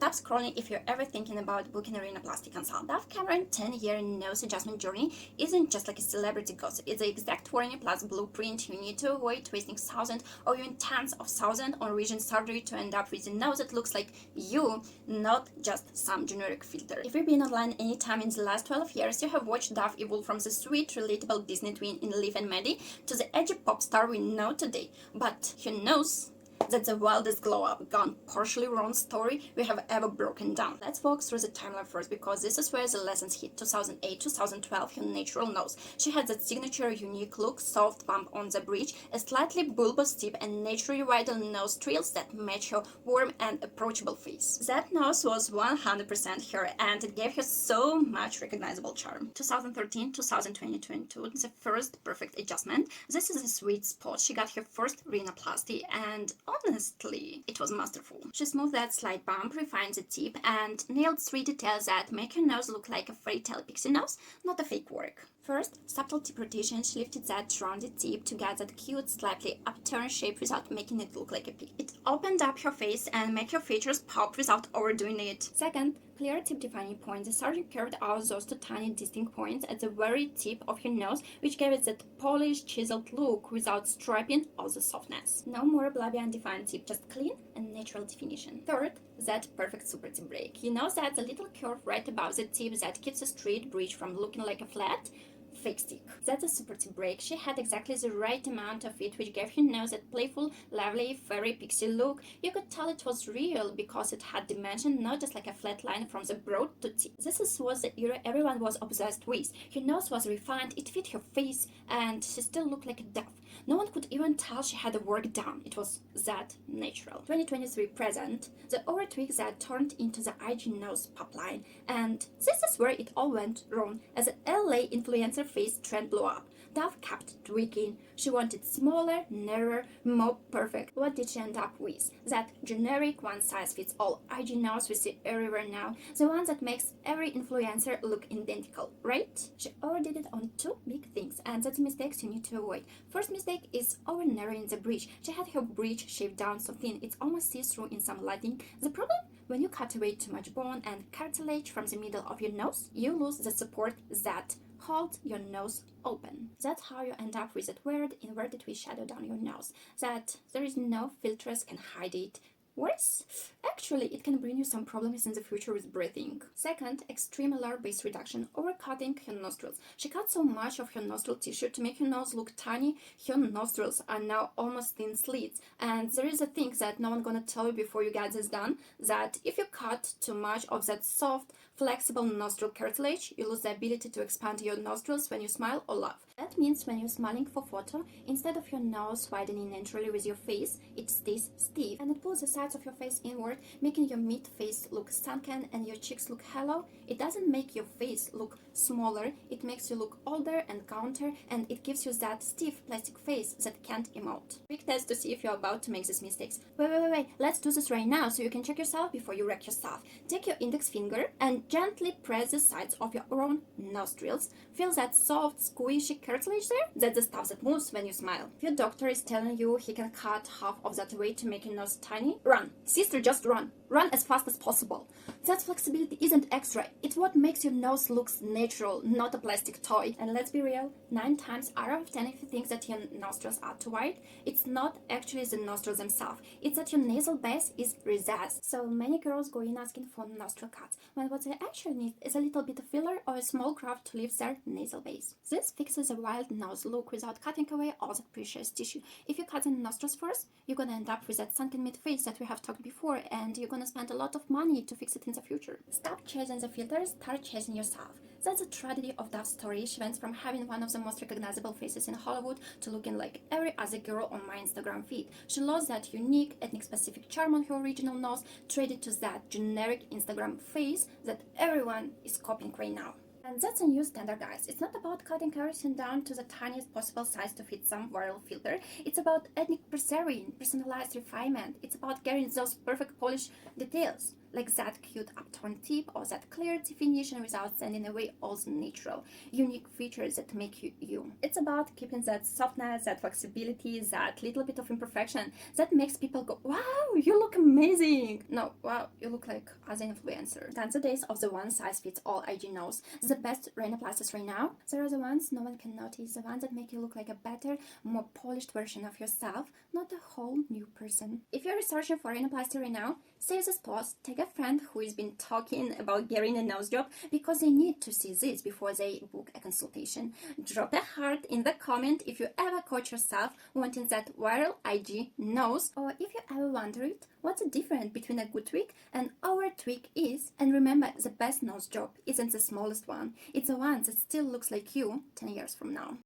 Stop scrolling if you're ever thinking about booking a rhinoplasty consult. Dove Cameron's 10-year nose adjustment journey isn't just like a celebrity gossip. It's the exact warning plus blueprint you need to avoid wasting thousands or even tens of thousands on revision surgery to end up with a nose that looks like you, not just some generic filter. If you've been online anytime in the last 12 years, you have watched Dove evolve from the sweet, relatable Disney twin in Liv and Maddie to the edgy pop star we know today. But her nose, that's the wildest glow up, gone partially wrong story we have ever broken down. Let's walk through the timeline first, because this is where the lessons hit. 2008, 2012, her natural nose. She had that signature unique look, soft bump on the bridge, a slightly bulbous tip, and naturally wider nose trills that match her warm and approachable face. That nose was 100% her, and it gave her so much recognizable charm. 2013, 2022, the first perfect adjustment. This is a sweet spot. She got her first rhinoplasty, and honestly, it was masterful. She smoothed that slight bump, refined the tip, and nailed 3 details that make her nose look like a fairy tale pixie nose, not a fake work. First, subtle tip rotation. She lifted that rounded tip to get that cute, slightly upturned shape without making it look like a pig. It opened up her face and made her features pop without overdoing it. Second, clear tip defining point. The surgeon carved out those 2 tiny distinct points at the very tip of her nose, which gave it that polished, chiseled look without stripping all the softness. No more blobby undefined tip, just clean and natural definition. Third, that perfect super tip break. You know that the little curve right above the tip that keeps a straight bridge from looking like a flat fake stick. That's a super tip break. She had exactly the right amount of it, which gave her nose that playful, lovely, fairy pixie look. You could tell it was real because it had dimension, not just like a flat line from the broad to tip. Was the era everyone was obsessed with. Her nose was refined, it fit her face, and she still looked like a dove. No one could even tell she had the work done. It was that natural. 2023 present, the over tweak that turned into the IG nose pop line, and this is where it all went wrong as the LA influencer face trend blew up. Dove kept tweaking. She wanted smaller, narrower, more perfect. What did she end up with? That generic one-size-fits-all IG nose we see everywhere now. The one that makes every influencer look identical, right? She overdid it on 2 big things, and that's the mistakes you need to avoid. First mistake is over-narrowing the bridge. She had her bridge shaved down so thin it's almost see-through in some lighting. The problem? When you cut away too much bone and cartilage from the middle of your nose, you lose the support that hold your nose open. That's how you end up with that weird inverted V shadow down your nose, that there is no filters can hide it. Worse, actually, it can bring you some problems in the future with breathing. Second, extreme alar base reduction, overcutting her nostrils. She cut so much of her nostril tissue to make her nose look tiny. Her nostrils are now almost thin slits, and there is a thing that no one gonna tell you before you get this done, that if you cut too much of that soft, flexible nostril cartilage, you lose the ability to expand your nostrils when you smile or laugh. That means when you're smiling for photo, instead of your nose widening naturally with your face, it stays stiff and it pulls the sides of your face inward, making your mid-face look sunken and your cheeks look hollow. It doesn't make your face look smaller, it makes you look older and counter, and it gives you that stiff plastic face that can't emote. Quick test to see if you're about to make these mistakes. Wait, let's do this right now so you can check yourself before you wreck yourself. Take your index finger and gently press the sides of your own nostrils. Feel that soft, squishy cartilage there? That's the stuff that moves when you smile. If your doctor is telling you he can cut half of that weight to make your nose tiny, run. Sister, just run. Run as fast as possible. That flexibility isn't extra. It's what makes your nose look natural, not a plastic toy. And let's be real, 9 times out of 10 if you think that your nostrils are too wide, it's not actually the nostrils themselves. It's that your nasal base is recessed. So many girls go in asking for nostril cuts, when what they actually need is a little bit of filler or a small graft to lift their nasal base. This fixes a wild nose look without cutting away all that precious tissue. If you cut the nostrils first, you're gonna end up with that sunken mid-face that we have talked before, and you're gonna spend a lot of money to fix it in the future. Stop chasing the filters, start chasing yourself. That's the tragedy of Dove's story. She went from having one of the most recognizable faces in Hollywood to looking like every other girl on my Instagram feed. She lost that unique, ethnic-specific charm on her original nose, traded to that generic Instagram face that everyone is copying right now. And that's a new standard, guys. It's not about cutting everything down to the tiniest possible size to fit some viral filter. It's about ethnic preserving, personalized refinement. It's about getting those perfect polished details. like that cute upturned tip or that clear definition without sending away all the natural, unique features that make you you. It's about keeping that softness, that flexibility, that little bit of imperfection that makes people go, wow, you look amazing. No, wow, you look like as an influencer. Then the days of the one size fits all IG nose. The best rhinoplasties right now, there are the ones no one can notice, the ones that make you look like a better, more polished version of yourself, not a whole new person. If you're researching for rhinoplasty right now, save this post, take a friend who has been talking about getting a nose job because they need to see this before they book a consultation. Drop a heart in the comment if you ever caught yourself wanting that viral IG nose, or if you ever wondered what the difference between a good tweak and our tweak is. And remember, the best nose job isn't the smallest one, it's the one that still looks like you 10 years from now.